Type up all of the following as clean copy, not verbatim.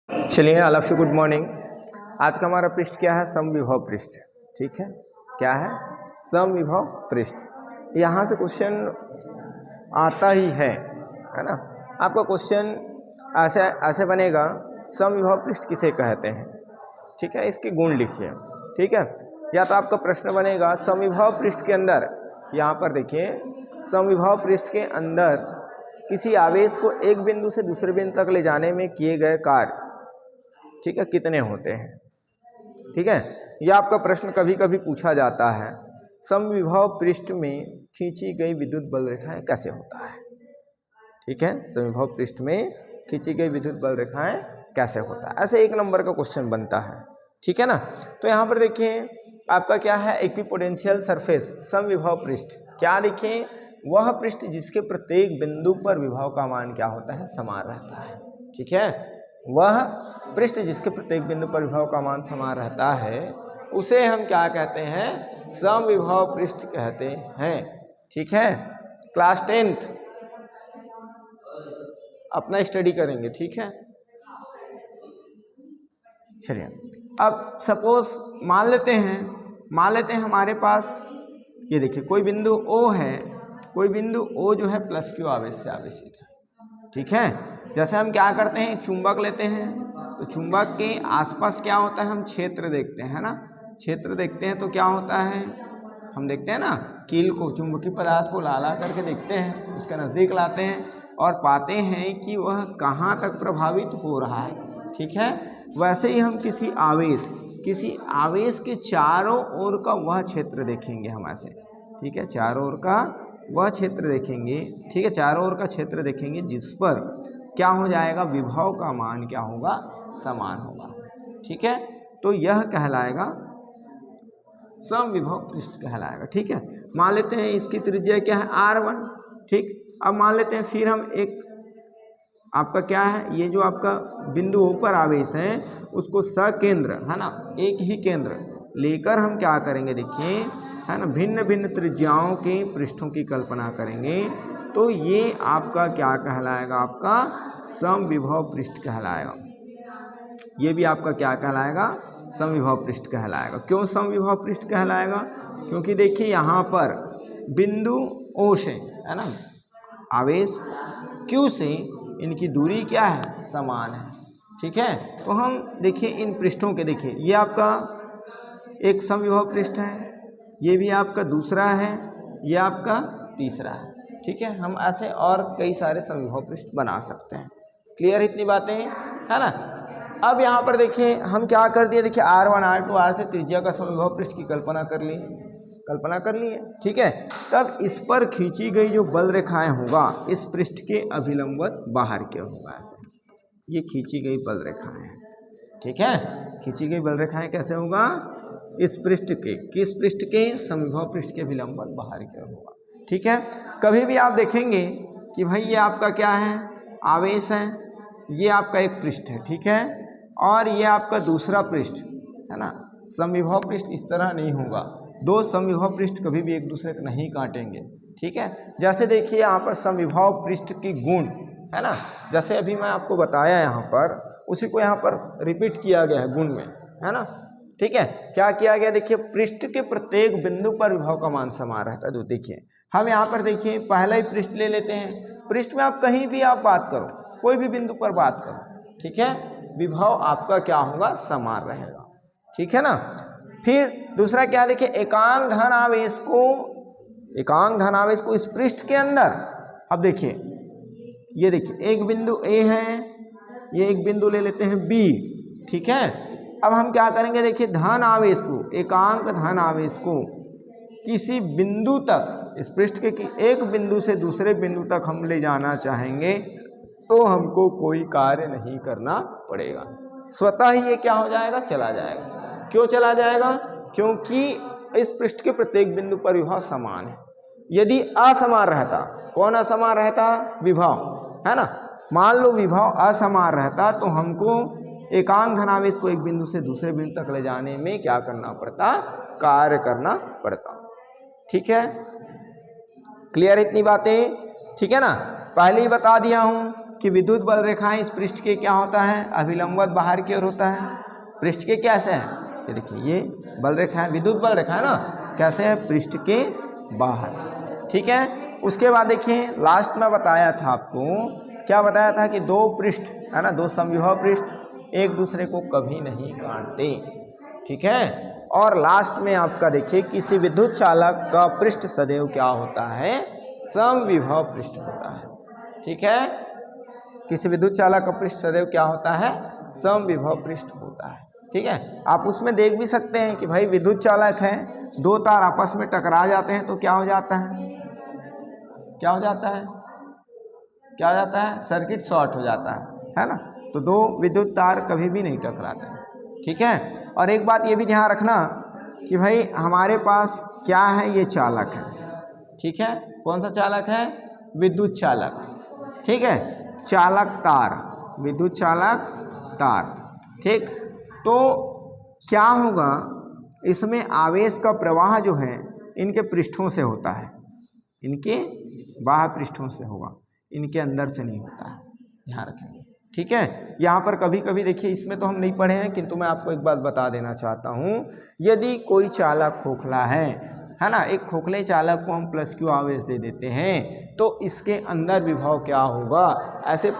चलिए all of you good morning. आज का हमारा पृष्ठ क्या है? समविभव पृष्ठ। ठीक है, क्या है? समविभव पृष्ठ। यहाँ से क्वेश्चन आता ही है ना। आपका क्वेश्चन ऐसे ऐसे बनेगा, समविभव पृष्ठ किसे कहते हैं? ठीक है, इसके गुण लिखिए। ठीक है, या तो आपका प्रश्न बनेगा समविभव पृष्ठ के अंदर, यहाँ पर देखिए, समविभव पृष्ठ के अंदर किसी आवेश को एक बिंदु से दूसरे बिंदु तक ले जाने में किए गए कार्य, ठीक है, कितने होते हैं? ठीक है, यह आपका प्रश्न कभी कभी पूछा जाता है, समविभव पृष्ठ में खींची गई विद्युत बल रेखाएं कैसे होता है? ठीक है, समविभव पृष्ठ में खींची गई विद्युत बल रेखाएं कैसे होता है, ऐसे एक नंबर का क्वेश्चन बनता है। ठीक है ना। तो यहाँ पर देखिए आपका क्या है, इक्विपोटेंशियल सरफेस समविभव पृष्ठ। क्या लिखें? वह पृष्ठ जिसके प्रत्येक बिंदु पर विभव का मान क्या होता है? समान रहता है। ठीक है, वह पृष्ठ जिसके प्रत्येक बिंदु पर विभव का मान समान रहता है उसे हम क्या कहते हैं? समविभव पृष्ठ कहते हैं। ठीक है, क्लास 10th अपना स्टडी करेंगे। ठीक है, चलिए अब सपोज मान लेते हैं हमारे पास ये देखिए कोई बिंदु O है, कोई बिंदु O जो है प्लस Q आवेश से आवेशित है। ठीक है, जैसे हम क्या करते हैं, चुंबक लेते हैं तो चुंबक के आसपास क्या होता है, हम क्षेत्र देखते हैं ना। क्षेत्र देखते हैं तो क्या होता है, हम देखते हैं ना, कील को, चुंबकीय पदार्थ को ला करके देखते हैं, उसके नज़दीक लाते हैं और पाते हैं कि वह कहाँ तक प्रभावित हो रहा है। ठीक है, वैसे ही हम किसी आवेश के चारों ओर का वह क्षेत्र देखेंगे हम ऐसे। ठीक है, चारों ओर का वह क्षेत्र देखेंगे। ठीक है, चारों ओर का क्षेत्र देखेंगे जिस पर क्या हो जाएगा, विभव का मान क्या होगा? समान होगा। ठीक है, तो यह कहलाएगा समविभव पृष्ठ कहलाएगा। ठीक है, मान लेते हैं इसकी त्रिज्या क्या है, R1। ठीक, अब मान लेते हैं फिर हम एक आपका क्या है, ये जो आपका बिंदु ऊपर आवेश है उसको सकेंद्र है ना, एक ही केंद्र लेकर हम क्या करेंगे, देखिए है ना, भिन्न भिन्न त्रिज्याओं के पृष्ठों की कल्पना करेंगे तो ये आपका क्या कहलाएगा, आपका समविभव पृष्ठ कहलाएगा। ये भी आपका क्या कहलाएगा? समविभव पृष्ठ कहलाएगा। क्यों समविभव पृष्ठ कहलाएगा? क्योंकि देखिए यहाँ पर बिंदु O से है ना, आवेश Q से इनकी दूरी क्या है? समान है। ठीक है, तो हम देखिए इन पृष्ठों के, देखिए ये आपका एक समविभव पृष्ठ है, ये भी आपका दूसरा है, ये आपका तीसरा है। ठीक है, हम ऐसे और कई सारे समविभव पृष्ठ बना सकते हैं। क्लियर इतनी बातें है ना। अब यहाँ पर देखिए हम क्या कर दिए, देखिए R1 R2 R से त्रिज्या का समविभव पृष्ठ की कल्पना कर ली है। ठीक है, तब इस पर खींची गई जो बल रेखाएं होगा इस पृष्ठ के अभिलंबवत बाहर के होगा ऐसे, ये खींची गई बल रेखाएं हैं। ठीक है, खींची गई बल रेखाएं कैसे होगा? इस पृष्ठ के, किस पृष्ठ के? समविभव पृष्ठ के अभिलंबवत बाहर के होगा। ठीक है, कभी भी आप देखेंगे कि भाई ये आपका क्या है, आवेश है, ये आपका एक पृष्ठ है। ठीक है, और ये आपका दूसरा पृष्ठ है ना। समविभव पृष्ठ इस तरह नहीं होगा, दो समविभव पृष्ठ कभी भी एक दूसरे को नहीं काटेंगे। ठीक है, जैसे देखिए यहाँ पर समविभव पृष्ठ की गुण है ना, जैसे अभी मैं आपको बताया यहाँ पर, उसी को यहाँ पर रिपीट किया गया है गुण में, है ना। ठीक है, क्या किया गया, देखिए पृष्ठ के प्रत्येक बिंदु पर विभव का मान समान रहता है। तो देखिए हम यहाँ पर देखिए पहला ही पृष्ठ ले लेते हैं, पृष्ठ में आप कहीं भी आप बात करो, कोई भी बिंदु पर बात करो, ठीक है, विभव आपका क्या होगा? समान रहेगा। ठीक है ना। फिर दूसरा क्या, देखिए एकांक धन आवेश को इस पृष्ठ के अंदर, अब देखिए ये देखिए एक बिंदु A है, ये एक बिंदु ले लेते हैं B। ठीक है, अब हम क्या करेंगे, देखिए धन आवेश को, एकांक धन आवेश को किसी बिंदु तक, इस पृष्ठ के एक बिंदु से दूसरे बिंदु तक हम ले जाना चाहेंगे तो हमको कोई कार्य नहीं करना पड़ेगा, स्वतः ही ये क्या हो जाएगा? चला जाएगा। क्यों चला जाएगा? क्योंकि इस पृष्ठ के प्रत्येक बिंदु पर विभव समान है। यदि असमान रहता, कौन असमान रहता? विभव, है ना। मान लो विभव असमान रहता तो हमको एकांक धनावेश को एक बिंदु से दूसरे बिंदु तक ले जाने में क्या करना पड़ता? कार्य करना पड़ता। ठीक है, क्लियर इतनी बातें? ठीक है ना, पहले ही बता दिया हूं। कि विद्युत बल रेखाएं इस पृष्ठ के क्या होता है, अभिलंबवत बाहर की ओर होता है। पृष्ठ के कैसे है, ये देखिए ये बल रेखा है, विद्युत बल रेखा है ना, कैसे है, पृष्ठ के बाहर। ठीक है, उसके बाद देखिए लास्ट में बताया था आपको, क्या बताया था कि दो पृष्ठ है ना, दो समविभव पृष्ठ एक दूसरे को कभी नहीं काटते। ठीक है, और लास्ट में आपका देखिए किसी विद्युत चालक का पृष्ठ सदैव क्या होता है, समविभव पृष्ठ होता है। ठीक है, किसी विद्युत चालक का पृष्ठ सदैव क्या होता है, समविभव पृष्ठ होता है। ठीक है, आप उसमें देख भी सकते हैं कि भाई विद्युत चालक है, दो तार आपस में टकरा जाते हैं तो क्या हो जाता है, क्या हो जाता है, क्या हो जाता है, सर्किट शॉर्ट हो जाता है ना। तो दो विद्युत तार कभी भी नहीं टकराते। ठीक है, और एक बात ये भी ध्यान रखना कि भाई हमारे पास क्या है, ये चालक है। ठीक है, कौन सा चालक है, विद्युत चालक। ठीक है, चालक तार, विद्युत चालक तार। ठीक, तो क्या होगा, इसमें आवेश का प्रवाह जो है इनके पृष्ठों से होता है, इनके बाह्य पृष्ठों से होगा, इनके अंदर से नहीं होता है, ध्यान रखेंगे। ठीक है, यहाँ पर कभी कभी देखिए, इसमें तो हम नहीं पढ़े हैं किंतु मैं आपको एक बात बता देना चाहता हूँ, यदि कोई चालक खोखला है ना, एक खोखले चालक को हम प्लस क्यू आवेश दे देते हैं तो इसके अंदर विभव क्या होगा, ऐसे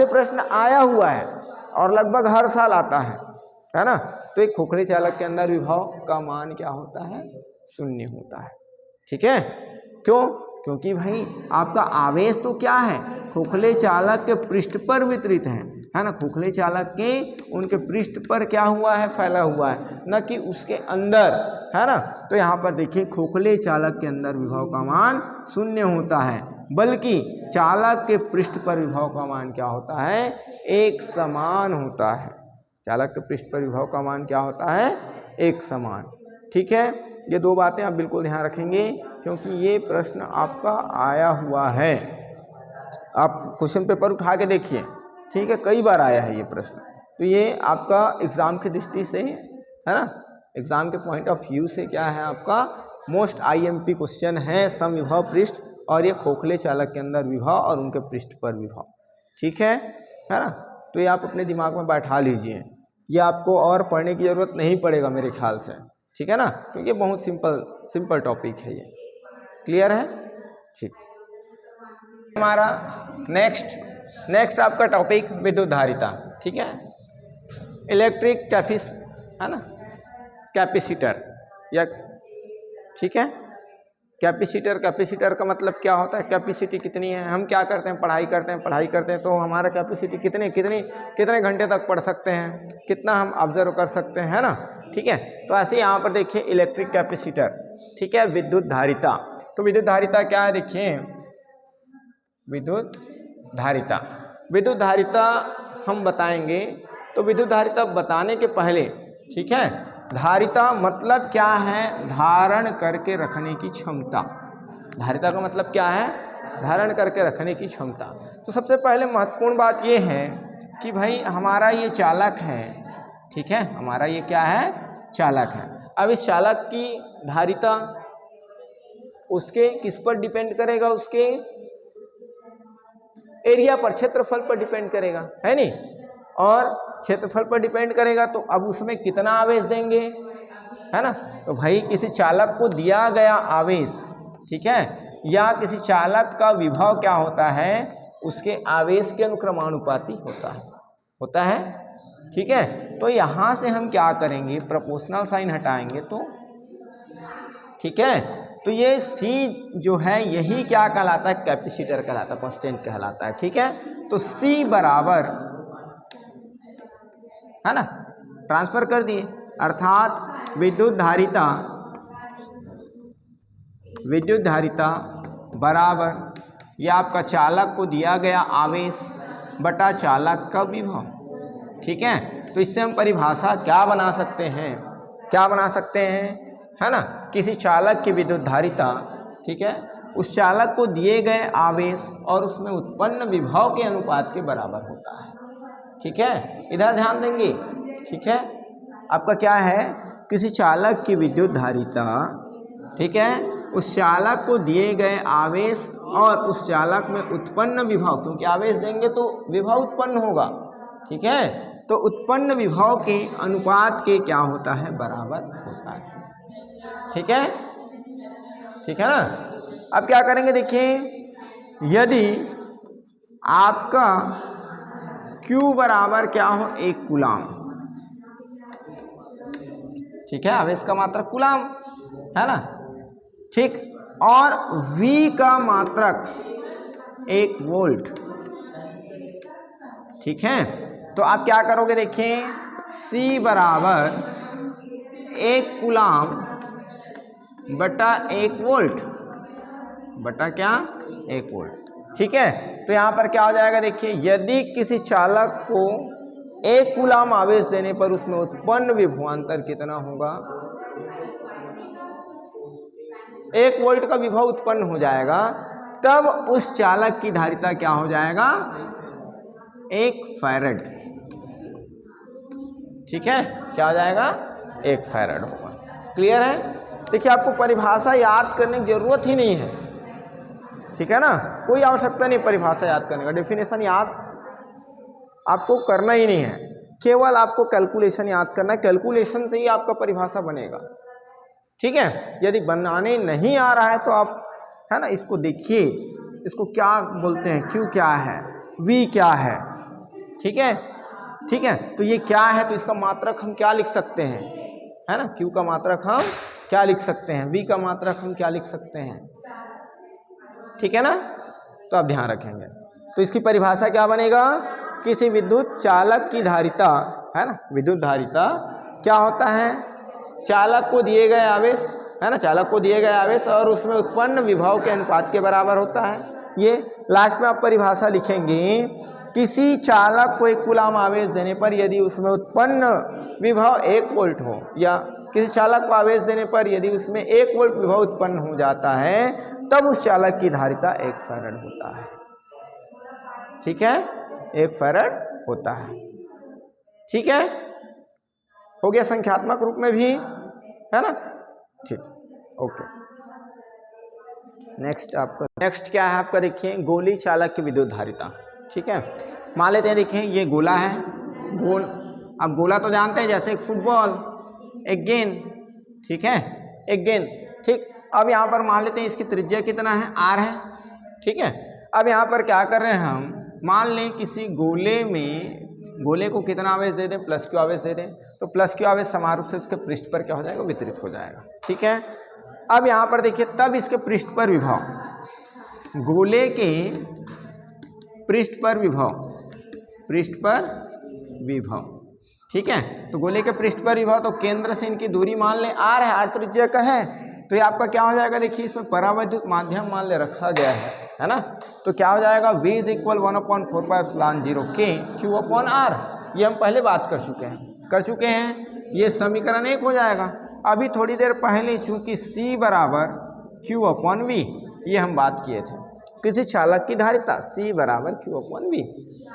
प्रश्न आया हुआ है और लगभग हर साल आता है ना। तो एक खोखले चालक के अंदर विभव का मान क्या होता है, शून्य होता है। ठीक है, क्यों, क्योंकि भाई आपका आवेश तो क्या है, खोखले चालक के पृष्ठ पर वितरित है ना, खोखले चालक के उनके पृष्ठ पर क्या हुआ है, फैला हुआ है, न कि उसके अंदर, है ना। तो यहाँ पर देखिए खोखले चालक के अंदर विभव का मान शून्य होता है, बल्कि चालक के पृष्ठ पर विभव का मान क्या होता है, एक समान होता है। चालक के पृष्ठ पर विभव का मान क्या होता है, एक समान। ठीक है, ये दो बातें आप बिल्कुल ध्यान रखेंगे क्योंकि ये प्रश्न आपका आया हुआ है। आप क्वेश्चन पेपर उठा के देखिए, ठीक है, कई बार आया है ये प्रश्न। तो ये आपका एग्जाम की दृष्टि से है ना, एग्जाम के पॉइंट ऑफ व्यू से क्या है, आपका मोस्ट आईएमपी क्वेश्चन है समविभव पृष्ठ, और ये खोखले चालक के अंदर विभव और उनके पृष्ठ पर विभव। ठीक है ना, तो ये आप अपने दिमाग में बैठा लीजिए, ये आपको और पढ़ने की जरूरत नहीं पड़ेगा मेरे ख्याल से। ठीक है ना, क्योंकि ये बहुत सिंपल टॉपिक है ये। क्लियर है, ठीक। हमारा नेक्स्ट आपका टॉपिक विद्युत धारिता। ठीक है, इलेक्ट्रिक है ना, कैपेसिटर या, ठीक है, कैपेसिटर का मतलब क्या होता है, कैपेसिटी कितनी है, हम क्या करते हैं, पढ़ाई करते हैं तो हमारा कैपेसिटी कितने घंटे तक पढ़ सकते हैं, कितना हम ऑब्जर्व कर सकते हैं, है ना। ठीक है, तो ऐसे यहाँ पर देखिए इलेक्ट्रिक कैपेसिटर। ठीक है, विद्युत धारिता। तो विद्युत धारिता क्या है, देखिए विद्युत धारिता हम बताएंगे। तो विद्युत धारिता बताने के पहले, ठीक है, धारिता मतलब क्या है, धारण करके रखने की क्षमता। धारिता का मतलब क्या है, धारण करके रखने की क्षमता। तो सबसे पहले महत्वपूर्ण बात ये है कि भाई हमारा ये चालक है, ठीक है, हमारा ये क्या है, चालक है। अब इस चालक की धारिता उसके किस पर डिपेंड करेगा, उसके एरिया पर, क्षेत्रफल पर डिपेंड करेगा, है नहीं, और क्षेत्रफल पर डिपेंड करेगा तो अब उसमें कितना आवेश देंगे, है ना। तो भाई किसी चालक को दिया गया आवेश, ठीक है, या किसी चालक का विभव क्या होता है, उसके आवेश के अनुक्रमानुपाती होता है। ठीक है, तो यहाँ से हम क्या करेंगे, प्रोपोर्शनल साइन हटाएंगे तो, ठीक है, तो ये C जो है यही क्या कहलाता है, कैपेसिटर कहलाता है, कांस्टेंट कहलाता है। ठीक है, तो C बराबर, है ना, ट्रांसफर कर दिए, अर्थात विद्युत धारिता बराबर ये आपका चालक को दिया गया आवेश बटा चालक का विभव। ठीक है, तो इससे हम परिभाषा क्या बना सकते हैं, है ना, किसी चालक की विद्युत धारिता, ठीक है, उस चालक को दिए गए आवेश और उसमें उत्पन्न विभव के अनुपात के बराबर होता है। ठीक है, इधर ध्यान देंगे। ठीक है, आपका क्या है, किसी चालक की विद्युत धारिता, ठीक है, उस चालक को दिए गए आवेश और उस चालक में उत्पन्न विभव, क्योंकि आवेश देंगे तो विभव उत्पन्न होगा, ठीक है, तो उत्पन्न विभव के अनुपात के क्या होता है, बराबर होता है, ठीक है, ठीक है ना। अब क्या करेंगे, देखिए, यदि आपका Q बराबर क्या हो, 1 कूलाम, ठीक है, आवेश का मात्रक कूलाम है ना, ठीक, और V का मात्रक 1 वोल्ट, ठीक है, तो आप क्या करोगे, देखिए, C बराबर 1 कूलाम बटा 1 वोल्ट बटा क्या, 1 वोल्ट, ठीक है। तो यहाँ पर क्या हो जाएगा, देखिए, यदि किसी चालक को 1 कूलाम आवेश देने पर उसमें उत्पन्न विभवांतर कितना होगा, 1 वोल्ट का विभव उत्पन्न हो जाएगा, तब उस चालक की धारिता क्या हो जाएगा, 1 फैरड, ठीक है, क्या हो जाएगा, 1 फैरड होगा। क्लियर है। देखिए, आपको परिभाषा याद करने की जरूरत ही नहीं है, ठीक है ना, कोई आवश्यकता नहीं परिभाषा याद करने का, डेफिनेशन याद आपको करना ही नहीं है, केवल आपको कैलकुलेशन याद करना है, कैलकुलेशन से ही आपका परिभाषा बनेगा, ठीक है। यदि बनाने नहीं आ रहा है तो आप, है ना, इसको देखिए, इसको क्या बोलते हैं, Q क्या है, V क्या है, ठीक है, ठीक है, तो ये क्या है, तो इसका मात्रक हम क्या लिख सकते हैं, है ना, Q का मात्रक हम क्या लिख सकते हैं, V का मात्रक हम क्या लिख सकते हैं, ठीक है ना, तो आप ध्यान रखेंगे। तो इसकी परिभाषा क्या बनेगा, किसी विद्युत चालक की धारिता, है ना, विद्युत धारिता क्या होता है, चालक को दिए गए आवेश, है ना, चालक को दिए गए आवेश और उसमें उत्पन्न विभव के अनुपात के बराबर होता है। ये लास्ट में आप परिभाषा लिखेंगे, किसी चालक को 1 कूलाम आवेश देने पर यदि उसमें उत्पन्न विभव 1 वोल्ट हो, या किसी चालक को आवेश देने पर यदि उसमें 1 वोल्ट विभव उत्पन्न हो जाता है, तब उस चालक की धारिता 1 फैरड होता है, ठीक है, 1 फैरड होता है, ठीक है, हो गया संख्यात्मक रूप में भी, है ना, ठीक, ओके। नेक्स्ट क्या है आपका, देखिए, गोली चालक की विद्युत धारिता, ठीक है। मान लेते हैं, देखिए, ये गोला है, अब गोला तो जानते हैं, जैसे एक फुटबॉल, एक गेंद, ठीक है, एक गेंद, ठीक। अब यहाँ पर मान लेते हैं इसकी त्रिज्या कितना है, R है, ठीक है। अब यहाँ पर क्या कर रहे हैं हम, मान लें किसी गोले में, गोले को कितना आवेश दे दें, +Q आवेश दे दें, तो +Q आवेश समान रूप से उसके पृष्ठ पर क्या हो जाएगा, वितरित हो जाएगा, ठीक है। अब यहाँ पर देखिए, तब इसके पृष्ठ पर विभव, गोले के पृष्ठ पर विभव, ठीक है, तो गोले के पृष्ठ पर विभव, तो केंद्र से इनकी दूरी मान लें R है, R त्रिज्या का है, तो ये आपका क्या हो जाएगा, देखिए, इसमें परावैद्युत माध्यम मान ले रखा गया है ना, तो क्या हो जाएगा, V = 1/4πε0K Q/R, ये हम पहले बात कर चुके हैं, ये समीकरण 1 हो जाएगा। अभी थोड़ी देर पहले चूंकि C बराबर Q/V, ये हम बात किए थे, किसी चालक की धारिता C बराबर Q/V,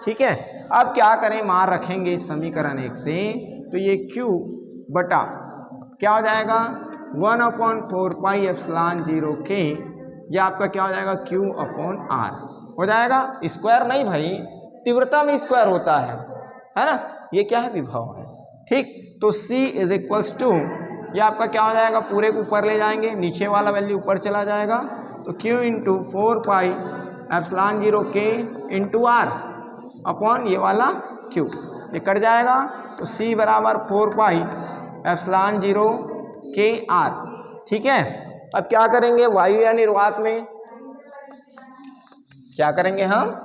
ठीक है। अब क्या करें, मान रखेंगे इस समीकरण 1 से, तो ये Q बटा क्या हो जाएगा, 1/4πε0K, ये आपका क्या हो जाएगा, Q/R हो जाएगा, स्क्वायर नहीं भाई, तीव्रता में स्क्वायर होता है ना, ये क्या है, विभव है, ठीक। तो C = ये आपका क्या हो जाएगा, पूरे को ऊपर ले जाएंगे, नीचे वाला वैल्यू ऊपर चला जाएगा, तो Q × 4πε0K × R अपॉन ये वाला Q, ये कट जाएगा, तो C बराबर 4πε0KR, ठीक है। अब क्या करेंगे, वायु या निर्वात में, क्या करेंगे हम,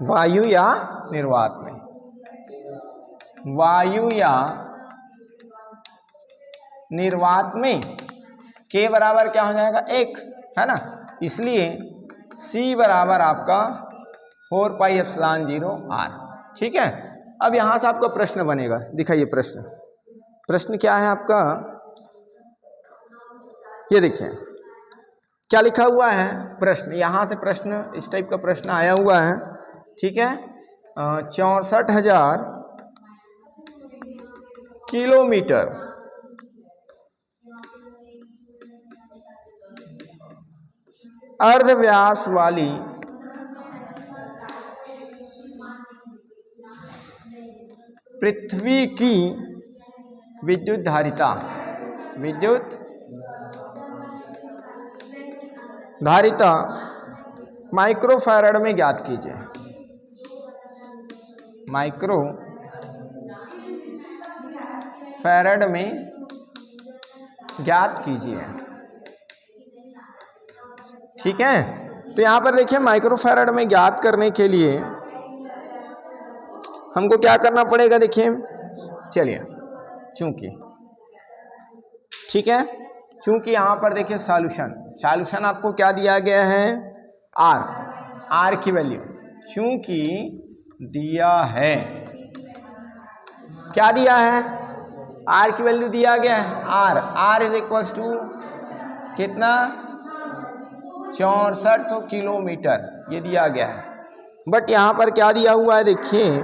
वायु या निर्वात में, वायु या निर्वात में K बराबर क्या हो जाएगा, 1, है ना, इसलिए C बराबर आपका 4πε0R, ठीक है। अब यहां से आपका प्रश्न बनेगा, दिखाइए प्रश्न क्या है आपका, ये देखिए क्या लिखा हुआ है प्रश्न, यहां से प्रश्न, इस टाइप का प्रश्न आया हुआ है, ठीक है। 64,000 किलोमीटर अर्धव्यास वाली पृथ्वी की विद्युत धारिता माइक्रोफैराड में ज्ञात कीजिए। माइक्रोफैराड में ज्ञात कीजिए। ठीक है, तो यहां पर देखिए माइक्रोफैराड में ज्ञात करने के लिए हमको क्या करना पड़ेगा, देखिए चलिए, चूंकि यहां पर देखिए सॉल्यूशन आपको क्या दिया गया है, आर की वैल्यू, चूंकि दिया है, क्या दिया है, आर की वैल्यू दिया गया है, आर इज इक्वल्स टू कितना, 6400 किलोमीटर, ये दिया गया है। बट यहां पर क्या दिया हुआ है, देखिए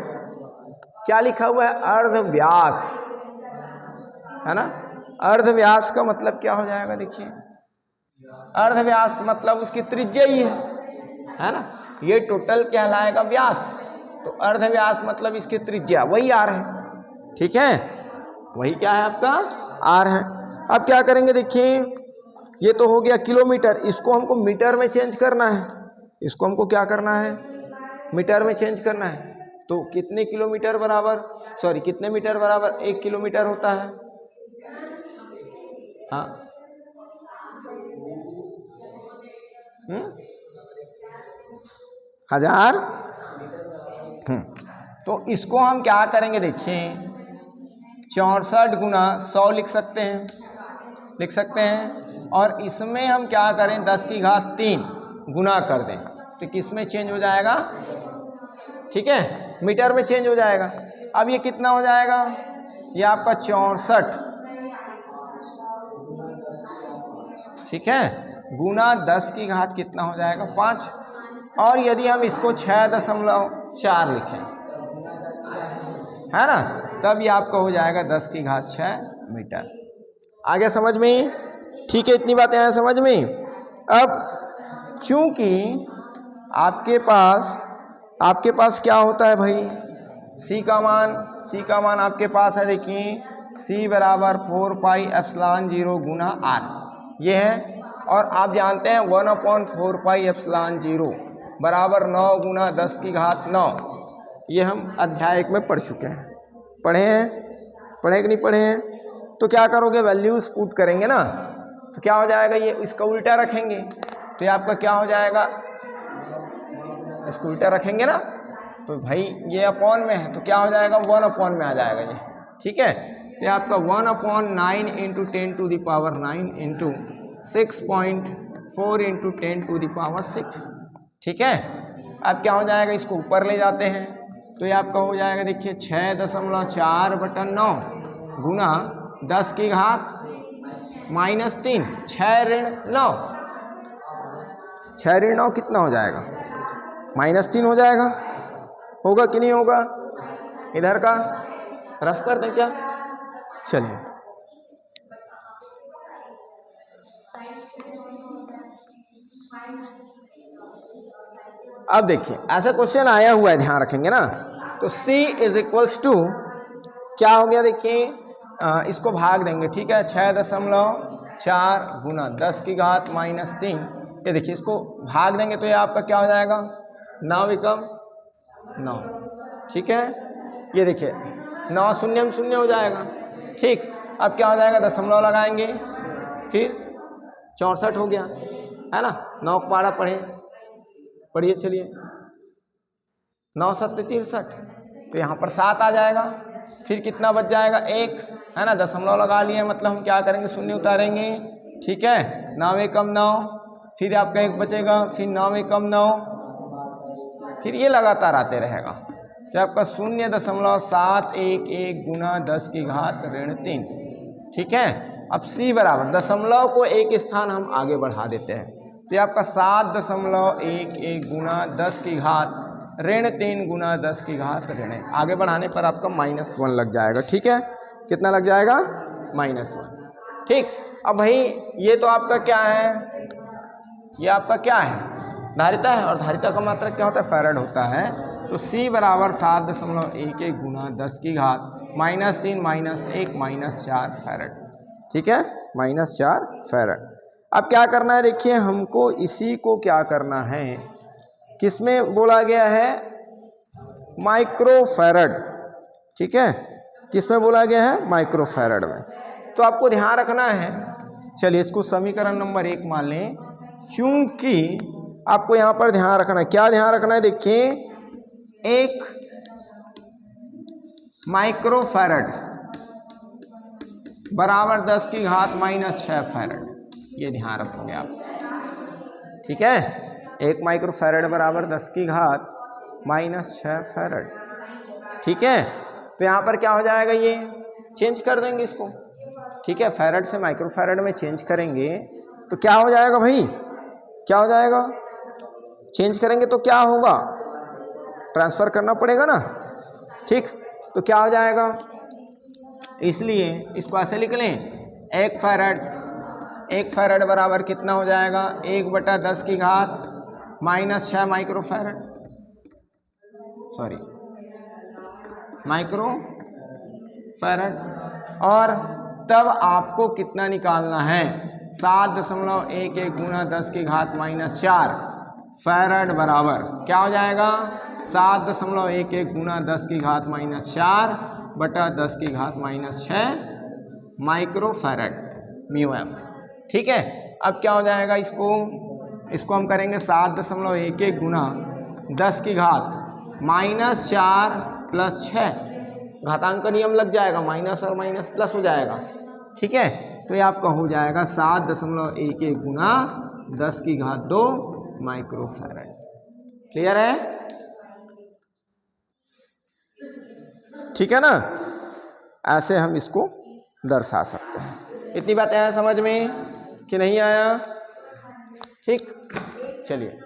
क्या लिखा हुआ है, अर्धव्यास, है ना। अर्धव्यास का मतलब क्या हो जाएगा, देखिए अर्धव्यास मतलब उसकी त्रिज्या ही है ना, ये टोटल कहलाएगा व्यास, तो अर्धव्यास मतलब इसकी त्रिज्या, वही आर है। ठीक है, वही क्या है आपका, आर है। अब क्या करेंगे, देखिए ये तो हो गया किलोमीटर, इसको हमको मीटर में चेंज करना है, इसको हमको क्या करना है, मीटर में चेंज करना है। तो कितने किलोमीटर बराबर, कितने मीटर बराबर 1 किलोमीटर होता है, हाँ 1000। तो इसको हम क्या करेंगे, देखिए 64 गुना 100 लिख सकते हैं, और इसमें हम क्या करें, 10 की घात 3 गुना कर दें, तो किस में चेंज हो जाएगा, ठीक है, मीटर में चेंज हो जाएगा। अब ये कितना हो जाएगा, ये आपका 64, ठीक है, गुना 10 की घात कितना हो जाएगा, 5, और यदि हम इसको 6.4 लिखें, है ना, तब ये आपका हो जाएगा 10 की घात 6 मीटर। आगे समझ में, ठीक है, इतनी बातें आए समझ में। अब चूंकि आपके पास क्या होता है भाई, सी का मान आपके पास है, देखिए सी बराबर 4πε0 गुना आर, ये है, और आप जानते हैं 1/4πε0 बराबर 9 गुना 10 की घात 9, ये हम अध्याय 1 में पढ़ चुके हैं, पढ़े कि नहीं पढ़े हैं। तो क्या करोगे, वैल्यूज पुट करेंगे ना, तो क्या हो जाएगा, ये इसका उल्टा रखेंगे, तो ये आपका क्या हो जाएगा, इसको उल्टा रखेंगे ना, तो भाई ये अपॉन में है, तो क्या हो जाएगा, 1 में आ जाएगा ये, ठीक है। तो आपका 1/9 × 10⁹ इंटू 6.4 × 10⁶, ठीक है। अब क्या हो जाएगा, इसको ऊपर ले जाते हैं, तो ये आपका हो जाएगा, देखिए 6.4/9 गुना 10 की घात -3, 6 ऋण 9 कितना हो जाएगा, -3 हो जाएगा, होगा कि नहीं होगा, इधर का रफ कर दें क्या, चलिए अब देखिए ऐसा क्वेश्चन आया हुआ है, ध्यान रखेंगे ना, तो C इज इक्वल्स टू क्या हो गया, देखिए इसको भाग देंगे, ठीक है, 6.4 गुना 10 की घात -3, ये देखिए इसको भाग देंगे, तो ये आपका क्या हो जाएगा, 9 एकम 9, ठीक है, ये देखिए 9 शून्य में शून्य हो जाएगा, ठीक। अब क्या हो जाएगा, दशमलव लगाएंगे, फिर 64 हो गया, है ना, 9 को 12 पढ़िए, चलिए 9 7 63, तो यहाँ पर 7 आ जाएगा, फिर कितना बच जाएगा, 1, है ना, दशमलव लगा लिए, मतलब हम क्या करेंगे, शून्य उतारेंगे, ठीक है, 9 एकम 9, फिर आपका 1 बचेगा, फिर 9 एकम 9, फिर ये लगातार आते रहेगा, तो आपका 0.711 गुना 10 की घात -3, ठीक है। अब C बराबर दशमलव को एक स्थान हम आगे बढ़ा देते हैं, तो ये आपका 7.11 गुना 10 की घात -3 गुना 10 की घात ऋण, आगे बढ़ाने पर आपका -1 लग जाएगा, ठीक है, कितना लग जाएगा, -1, ठीक। अब भाई ये तो आपका क्या है, ये आपका क्या है, धारिता है, और धारिता का मात्रक क्या होता है, फैराड होता है। तो C बराबर 7.11 गुना 10 की घात -3 -1 -4 फैराड। ठीक है, -4 फैराड। अब क्या करना है, देखिए हमको इसी को क्या करना है, किसमें बोला गया है, माइक्रो फैराड। ठीक है, किसमें बोला गया है, माइक्रो फैराड में। तो आपको ध्यान रखना है, चलिए इसको समीकरण नंबर 1 मान लें। क्योंकि आपको यहां पर ध्यान रखना है, क्या ध्यान रखना है, देखिए एक माइक्रो फैराड बराबर 10 की घात -6 फैराड, ये ध्यान रखोगे आप। ठीक है, एक माइक्रो फैराड बराबर 10 की घात -6 फैराड। ठीक है, तो यहाँ पर क्या हो जाएगा, ये चेंज कर देंगे इसको। ठीक है, फैराड से माइक्रो फैराड में चेंज करेंगे तो क्या हो जाएगा भाई, क्या हो जाएगा, चेंज करेंगे तो क्या होगा, ट्रांसफर करना पड़ेगा ना। ठीक, तो क्या हो जाएगा, इसलिए इसको ऐसे लिख लें, एक फैराड बराबर कितना हो जाएगा, 1/10 की घात -6 micro farad, sorry micro farad. और तब आपको कितना निकालना है, 7.11 गुना 10 की घात -4 फैराड बराबर क्या हो जाएगा, 7.11 गुना 10 की घात -4 बटा 10 की घात -6 माइक्रो फैराड म्यू एफ। ठीक है, अब क्या हो जाएगा, इसको हम करेंगे 7.11 गुना 10 की घात -4 + 6, घातांक का नियम लग जाएगा, माइनस और माइनस प्लस हो जाएगा। ठीक है, तो ये आपका हो जाएगा 7.11 गुना 10 की घात 2 माइक्रो फैराड। क्लियर है, ठीक है ना, ऐसे हम इसको दर्शा सकते हैं। इतनी बातें आया समझ में कि नहीं आया, ठीक, चलिए।